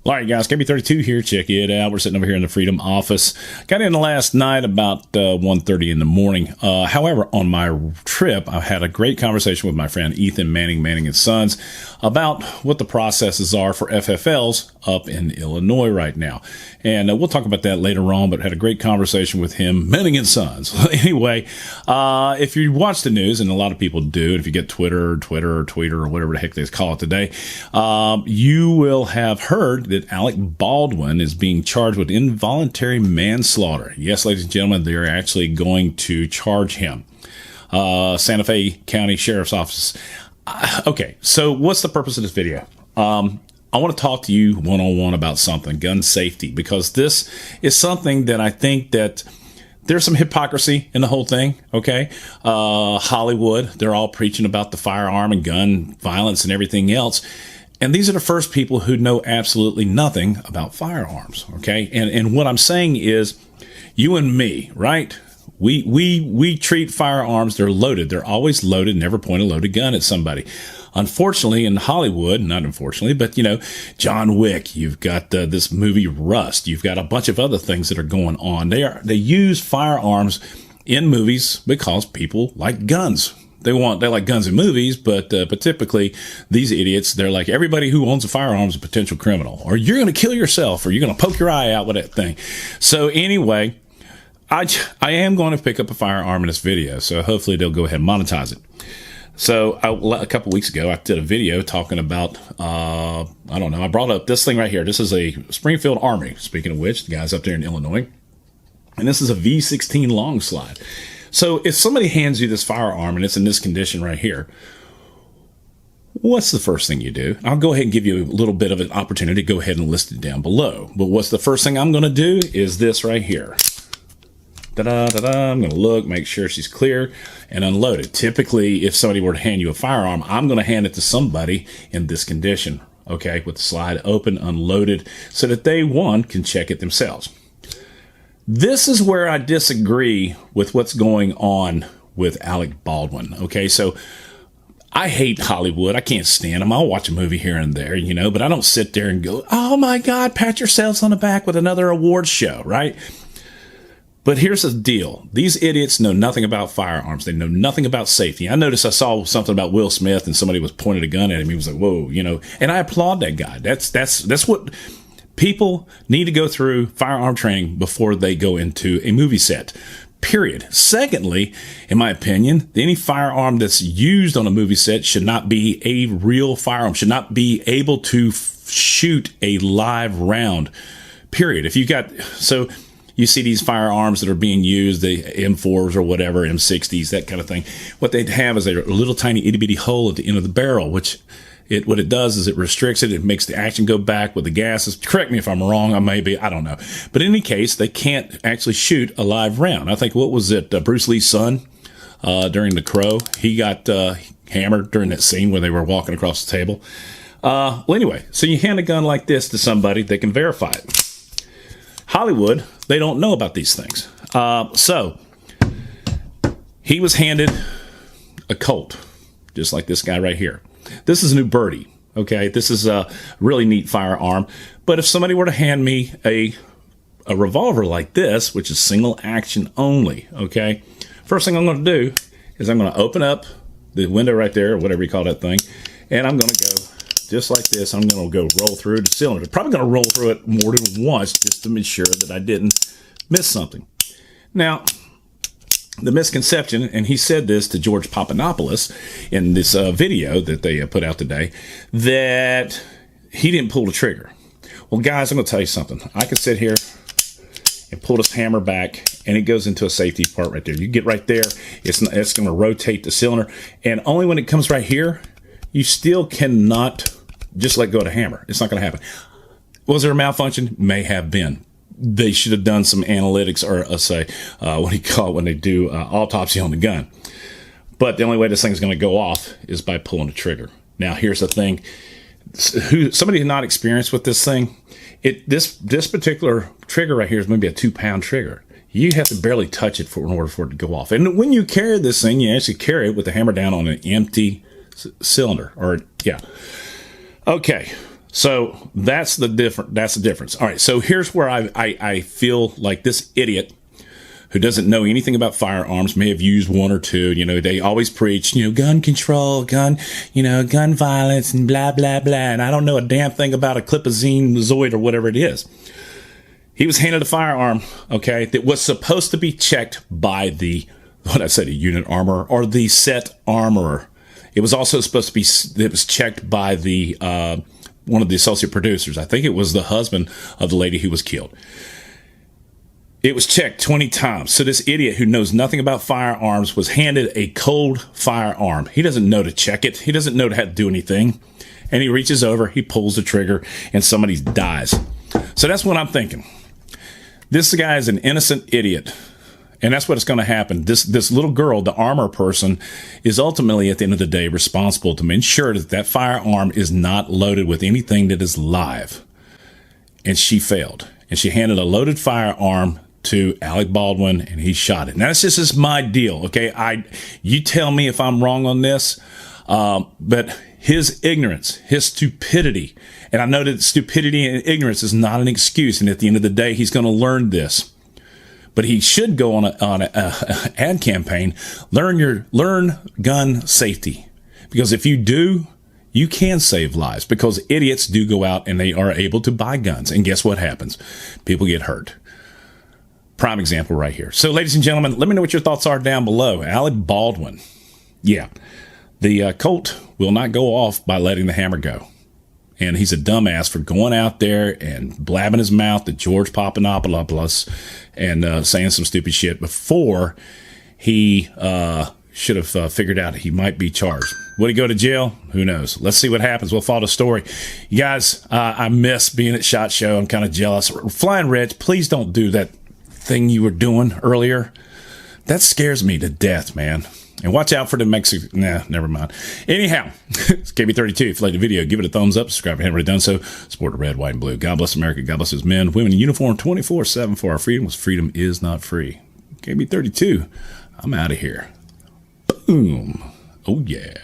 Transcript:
All right, guys, KB32 here. Check it out. We're sitting over here in the Freedom office. Got in last night about 1:30 in the morning. However, on my trip, I had a great conversation with my friend Ethan Manning & Sons about what the processes are for FFLs up in Illinois right now. And we'll talk about that later on, but had a great conversation with him, Manning & Sons. Anyway, if you watch the news, and a lot of people do, and if you get Twitter or whatever the heck they call it today, you will have heard that Alec Baldwin is being charged with involuntary manslaughter. Yes, ladies and gentlemen, they're actually going to charge him. Santa Fe County Sheriff's Office. Okay, so what's the purpose of this video? I want to talk to you one-on-one about something, gun safety, because this is something that I think that there's some hypocrisy in the whole thing, okay? Hollywood, they're all preaching about the firearm and gun violence and everything else. And these are the first people who know absolutely nothing about firearms, okay? And what I'm saying is, you and me, right? We treat firearms, they're loaded. They're always loaded, never point a loaded gun at somebody. Unfortunately, in Hollywood, not unfortunately, but, you know, John Wick, you've got this movie Rust, you've got a bunch of other things that are going on. They use firearms in movies because people like guns. They like guns in movies, but typically these idiots, they're like, everybody who owns a firearm is a potential criminal, or you're going to kill yourself, or you're going to poke your eye out with that thing. So anyway, I am going to pick up a firearm in this video, so hopefully they'll go ahead and monetize it. So a couple weeks ago, I did a video talking about, I brought up this thing right here. This is a Springfield Armory, speaking of which, the guy's up there in Illinois. And this is a V16 long slide. So if somebody hands you this firearm and it's in this condition right here, what's the first thing you do? I'll go ahead and give you a little bit of an opportunity to go ahead and list it down below. But what's the first thing I'm going to do is this right here. I'm going to look, make sure she's clear, and unload it. Typically, if somebody were to hand you a firearm, I'm going to hand it to somebody in this condition, okay, with the slide open, unloaded, so that they, one, can check it themselves. This is where I disagree with what's going on with Alec Baldwin, okay? So I hate Hollywood. I can't stand them. I'll watch a movie here and there, you know, but I don't sit there and go, oh, my God, pat yourselves on the back with another awards show, right? But here's the deal. These idiots know nothing about firearms. They know nothing about safety. I noticed I saw something about Will Smith and somebody was pointing a gun at him. He was like, whoa, you know, and I applaud that guy. That's what people need to go through firearm training before they go into a movie set, period. Secondly, in my opinion, any firearm that's used on a movie set should not be a real firearm, should not be able to shoot a live round, period. If you got, so you see these firearms that are being used, the M4s or whatever, M60s, that kind of thing. What they'd have is a little tiny itty bitty hole at the end of the barrel, which what it does is it restricts it. It makes the action go back with the gases. Correct me if I'm wrong. I don't know. But in any case, they can't actually shoot a live round. I think, what was it? Bruce Lee's son, during The Crow, he got hammered during that scene where they were walking across the table. Well, anyway, so you hand a gun like this to somebody, they can verify it. Hollywood, they don't know about these things. So he was handed a Colt, just like this guy right here. This is a new birdie, okay? This is a really neat firearm. But if somebody were to hand me a revolver like this, which is single action only, okay? First thing I'm going to do is I'm going to open up the window right there, or whatever you call that thing, and I'm going to go just like this. I'm going to go roll through the cylinder. Probably going to roll through it more than once just to make sure that I didn't miss something. Now, the misconception, and he said this to George Papadopoulos in this video that they put out today, that he didn't pull the trigger. Well, guys, I'm going to tell you something. I can sit here and pull this hammer back, and it goes into a safety part right there. You get right there, it's going to rotate the cylinder, and only when it comes right here, you still cannot just let go of the hammer. It's not going to happen. Was there a malfunction? May have been. They should have done some analytics, or what do you call it when they do autopsy on the gun. But the only way this thing's going to go off is by pulling the trigger. Now, here's the thing. Somebody not experienced with this thing, this particular trigger right here is maybe a 2-pound trigger. You have to barely touch it in order for it to go off. And when you carry this thing, you actually carry it with the hammer down on an empty cylinder. Okay. So that's the difference. All right. So here's where I feel like this idiot who doesn't know anything about firearms may have used one or two. You know, they always preach, you know, gun control, gun violence and blah, blah, blah. And I don't know a damn thing about a Clipazine Zoid or whatever it is. He was handed a firearm, okay, that was supposed to be checked by the unit armorer or the set armorer. It was also supposed to be, it was checked by the, one of the associate producers. I think it was the husband of the lady who was killed. It was checked 20 times. So this idiot who knows nothing about firearms was handed a cold firearm. He doesn't know to check it. He doesn't know how to do anything. And he reaches over, he pulls the trigger, and somebody dies. So that's what I'm thinking. This guy is an innocent idiot. And that's what's going to happen. This little girl, the armor person, is ultimately at the end of the day responsible to ensure that that firearm is not loaded with anything that is live. And she failed. And she handed a loaded firearm to Alec Baldwin, and he shot it. Now, this is my deal, okay? You tell me if I'm wrong on this, but his ignorance, his stupidity, and I know that stupidity and ignorance is not an excuse, and at the end of the day, he's going to learn this. But he should go on a ad campaign, learn gun safety, because if you do, you can save lives, because idiots do go out and they are able to buy guns. And guess what happens? People get hurt. Prime example right here. So, ladies and gentlemen, let me know what your thoughts are down below. Alec Baldwin. Yeah. The Colt will not go off by letting the hammer go. And he's a dumbass for going out there and blabbing his mouth to George Papadopoulos and saying some stupid shit before he should have figured out he might be charged. Would he go to jail? Who knows? Let's see what happens. We'll follow the story. You guys, I miss being at SHOT Show. I'm kind of jealous. Flying Reg, please don't do that thing you were doing earlier. That scares me to death, man. And watch out for the Mexican. Nah, never mind. Anyhow, it's KB32. If you liked the video, give it a thumbs up. Subscribe if you haven't already done so. Support the red, white, and blue. God bless America. God bless his men, women in uniform 24/7 for our freedom, because freedom is not free. KB32. I'm out of here. Boom. Oh, yeah.